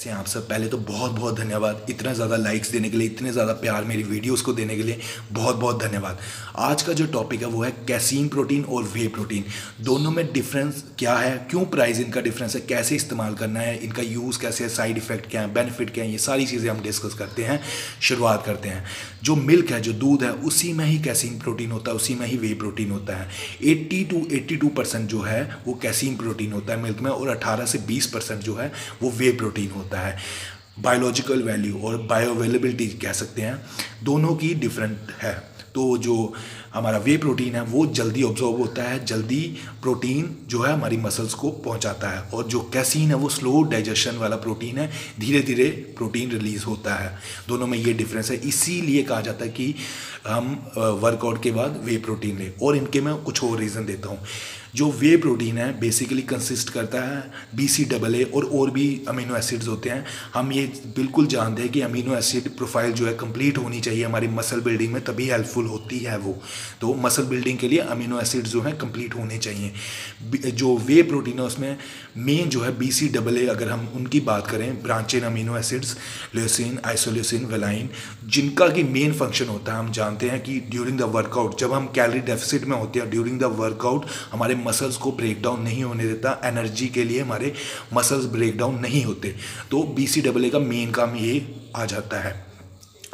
से आप सब पहले तो बहुत बहुत धन्यवाद इतना ज़्यादा लाइक्स देने के लिए, इतने ज़्यादा प्यार मेरी वीडियोस को देने के लिए बहुत बहुत धन्यवाद। आज का जो टॉपिक है वो है कैसीन प्रोटीन और वे प्रोटीन, दोनों में डिफरेंस क्या है, क्यों प्राइस इनका डिफरेंस है, कैसे इस्तेमाल करना है, इनका यूज़ कैसे है, साइड इफेक्ट क्या है, बेनिफिट क्या है, ये सारी चीज़ें हम डिस्कस करते हैं। शुरुआत करते हैं। जो मिल्क है, जो दूध है, उसी में ही कैसीन प्रोटीन होता है, उसी में ही वे प्रोटीन होता है। 80 to 82% जो है वो कैसीन प्रोटीन होता है मिल्क में, और 18 से 20% जो है वो वे प्रोटीन होता है। बायोलॉजिकल वैल्यू और बायो अवेलेबिलिटी कह सकते हैं, दोनों की डिफरेंट है। तो जो हमारा वे प्रोटीन है वो जल्दी ऑब्जॉर्ब होता है, जल्दी प्रोटीन जो है हमारी मसल्स को पहुंचाता है, और जो कैसीन है वो स्लो डाइजेशन वाला प्रोटीन है, धीरे धीरे प्रोटीन रिलीज होता है। दोनों में ये डिफरेंस है, इसीलिए कहा जाता है कि हम वर्कआउट के बाद वे प्रोटीन लें। और इनके मैं कुछ और रीज़न देता हूँ। जो वे प्रोटीन है बेसिकली कंसिस्ट करता है BCAA और भी अमीनो एसिड्स होते हैं। हम ये बिल्कुल जानते हैं कि अमीनो एसिड प्रोफाइल जो है कंप्लीट होनी चाहिए हमारी मसल बिल्डिंग में, तभी हेल्पफुल होती है वो। तो मसल बिल्डिंग के लिए अमीनो एसिड्स जो हैं कंप्लीट होने चाहिए। जो वे प्रोटीन है उसमें मेन जो है BCAA, अगर हम उनकी बात करें, branch chain amino acids, leucine, isoleucine, valine, जिनका की मेन फंक्शन होता है, हम जानते हैं कि ड्यूरिंग द वर्कआउट, जब हम कैलोरी डेफिसिट में होते हैं ड्यूरिंग द वर्कआउट, हमारे मसल्स को ब्रेक डाउन नहीं होने देता, एनर्जी के लिए हमारे मसल्स ब्रेक डाउन नहीं होते। तो BCAA का मेन काम ये आ जाता है।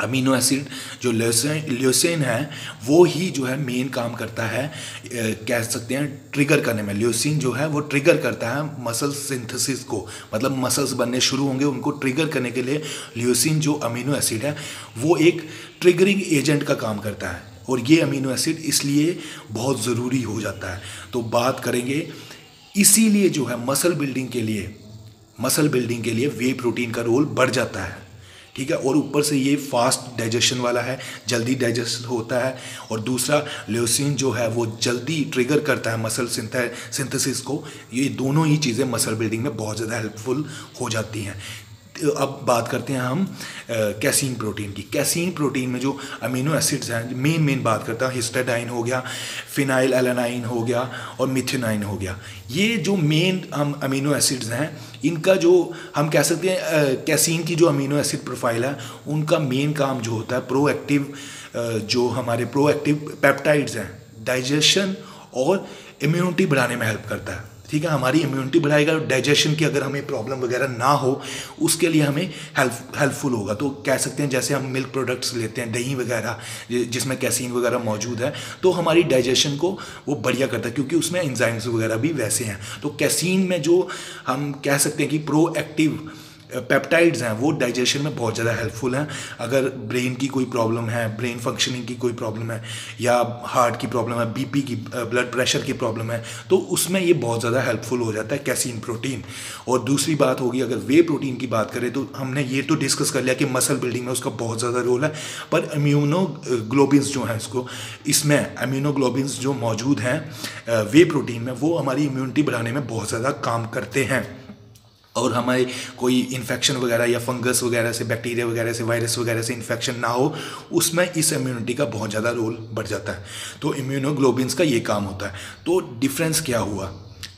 अमीनो एसिड जो ल्यूसीन है वो ही जो है मेन काम करता है, कह सकते हैं ट्रिगर करने में। ल्यूसीन जो है वो ट्रिगर करता है मसल सिंथेसिस को, मतलब मसल्स बनने शुरू होंगे उनको ट्रिगर करने के लिए ल्यूसीन जो अमीनो एसिड है वो एक ट्रिगरिंग एजेंट का काम करता है, और ये अमीनो एसिड इसलिए बहुत ज़रूरी हो जाता है। तो बात करेंगे, इसीलिए जो है मसल बिल्डिंग के लिए वे प्रोटीन का रोल बढ़ जाता है, ठीक है। और ऊपर से ये फास्ट डाइजेशन वाला है, जल्दी डाइजेस्ट होता है। और दूसरा ल्यूसीन जो है वो जल्दी ट्रिगर करता है मसल सिंथेसिस को। ये दोनों ही चीज़ें मसल बिल्डिंग में बहुत ज़्यादा हेल्पफुल हो जाती हैं। अब बात करते हैं हम कैसीन प्रोटीन की। कैसीन प्रोटीन में जो अमीनो एसिड्स हैं, मेन बात करता हूँ, हिस्टाडाइन हो गया, फिनाइल एलानाइन हो गया और मिथेनाइन हो गया। ये जो मेन हम अमीनो एसिड्स हैं, इनका जो हम कह सकते हैं कैसीन की जो अमीनो एसिड प्रोफाइल है, उनका मेन काम जो होता है प्रोएक्टिव, जो हमारे प्रोएक्टिव पेप्टाइड्स हैं, डाइजेशन और इम्यूनिटी बढ़ाने में हेल्प करता है, ठीक है। हमारी इम्यूनिटी बढ़ाएगा, डाइजेशन की अगर हमें प्रॉब्लम वगैरह ना हो उसके लिए हमें हेल्पफुल होगा। तो कह सकते हैं जैसे हम मिल्क प्रोडक्ट्स लेते हैं, दही वगैरह जिसमें कैसीन वगैरह मौजूद है, तो हमारी डाइजेशन को वो बढ़िया करता है, क्योंकि उसमें एंजाइम्स वगैरह भी वैसे हैं। तो कैसीन में जो हम कह सकते हैं कि प्रोएक्टिव पेप्टाइड्स हैं वो डाइजेशन में बहुत ज़्यादा हेल्पफुल हैं। अगर ब्रेन की कोई प्रॉब्लम है, ब्रेन फंक्शनिंग की कोई प्रॉब्लम है, या हार्ट की प्रॉब्लम है, BP की, ब्लड प्रेशर की प्रॉब्लम है, तो उसमें ये बहुत ज़्यादा हेल्पफुल हो जाता है कैसीन प्रोटीन। और दूसरी बात होगी, अगर वे प्रोटीन की बात करें तो हमने ये तो डिस्कस कर लिया कि मसल बिल्डिंग में उसका बहुत ज़्यादा रोल है, पर इम्यूनोग्लोबिन्स जो हैं इसमें इम्यूनोग्लोबिन्स जो मौजूद हैं वे प्रोटीन में, वो हमारी इम्यूनिटी बढ़ाने में बहुत ज़्यादा काम करते हैं। और हमारे कोई इन्फेक्शन वगैरह या फंगस वगैरह से, बैक्टीरिया वगैरह से, वायरस वगैरह से इन्फेक्शन ना हो, उसमें इस इम्यूनिटी का बहुत ज़्यादा रोल बढ़ जाता है। तो इम्यूनोग्लोबिन्स का ये काम होता है। तो डिफरेंस क्या हुआ?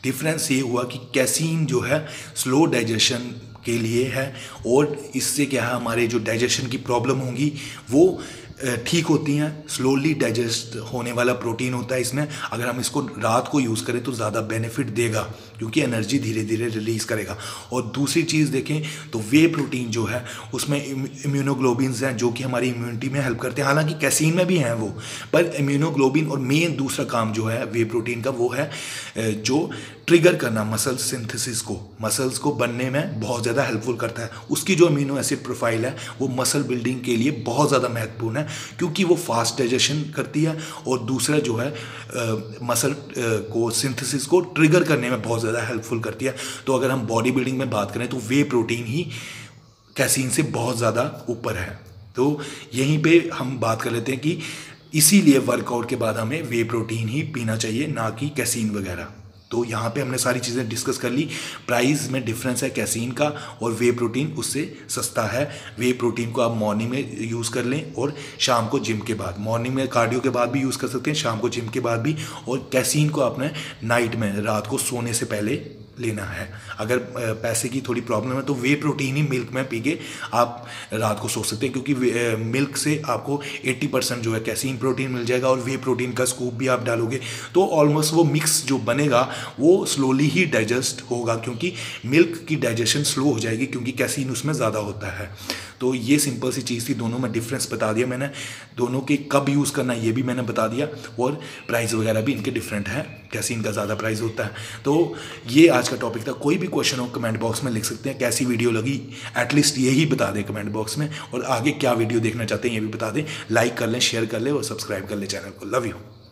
डिफरेंस ये हुआ कि कैसीन जो है स्लो डाइजेशन के लिए है, और इससे क्या है, हमारे जो डाइजेशन की प्रॉब्लम होंगी वो ठीक होती हैं। स्लोली डाइजेस्ट होने वाला प्रोटीन होता है इसमें। अगर हम इसको रात को यूज़ करें तो ज़्यादा बेनिफिट देगा, क्योंकि एनर्जी धीरे धीरे रिलीज़ करेगा। और दूसरी चीज़ देखें तो वे प्रोटीन जो है उसमें इम्यूनोग्लोबिन्स हैं जो कि हमारी इम्यूनिटी में हेल्प करते हैं। हालांकि कैसीन में भी हैं वो, पर इम्यूनोग्लोबिन और मेन दूसरा काम जो है वे प्रोटीन का वो है जो ट्रिगर करना मसल सिंथेसिस को, मसल्स को बनने में बहुत ज़्यादा हेल्पफुल करता है। उसकी जो अमीनो एसिड प्रोफाइल है वो मसल बिल्डिंग के लिए बहुत ज़्यादा महत्वपूर्ण है, क्योंकि वो फास्ट डाइजेशन करती है, और दूसरा जो है मसल को सिंथेसिस को ट्रिगर करने में बहुत ज़्यादा हेल्पफुल करती है। तो अगर हम बॉडी बिल्डिंग में बात करें तो वे प्रोटीन ही कैसीन से बहुत ज़्यादा ऊपर है। तो यहीं पे हम बात कर लेते हैं कि इसीलिए वर्कआउट के बाद हमें वे प्रोटीन ही पीना चाहिए, ना कि कैसीन वगैरह। तो यहाँ पे हमने सारी चीज़ें डिस्कस कर ली। प्राइस में डिफरेंस है कैसीन का, और वे प्रोटीन उससे सस्ता है। वे प्रोटीन को आप मॉर्निंग में यूज़ कर लें और शाम को जिम के बाद, मॉर्निंग में कार्डियो के बाद भी यूज़ कर सकते हैं, शाम को जिम के बाद भी। और कैसीन को आपने नाइट में, रात को सोने से पहले लेना है। अगर पैसे की थोड़ी प्रॉब्लम है तो वे प्रोटीन ही मिल्क में पी के आप रात को सो सकते हैं, क्योंकि मिल्क से आपको 80% जो है कैसीन प्रोटीन मिल जाएगा, और वे प्रोटीन का स्कूप भी आप डालोगे तो ऑलमोस्ट वो मिक्स जो बनेगा वो स्लोली ही डाइजेस्ट होगा, क्योंकि मिल्क की डाइजेशन स्लो हो जाएगी क्योंकि कैसीन उसमें ज़्यादा होता है। तो ये सिंपल सी चीज़ थी, दोनों में डिफरेंस बता दिया मैंने, दोनों के कब यूज़ करना ये भी मैंने बता दिया, और प्राइस वगैरह भी इनके डिफरेंट हैं, कैसीन का ज़्यादा प्राइस होता है। तो ये आज का टॉपिक था। कोई भी क्वेश्चन हो कमेंट बॉक्स में लिख सकते हैं, कैसी वीडियो लगी एटलीस्ट यही बता दें कमेंट बॉक्स में, और आगे क्या वीडियो देखना चाहते हैं ये भी बता दें। लाइक कर लें, शेयर कर लें और सब्सक्राइब कर लें चैनल को। Love you.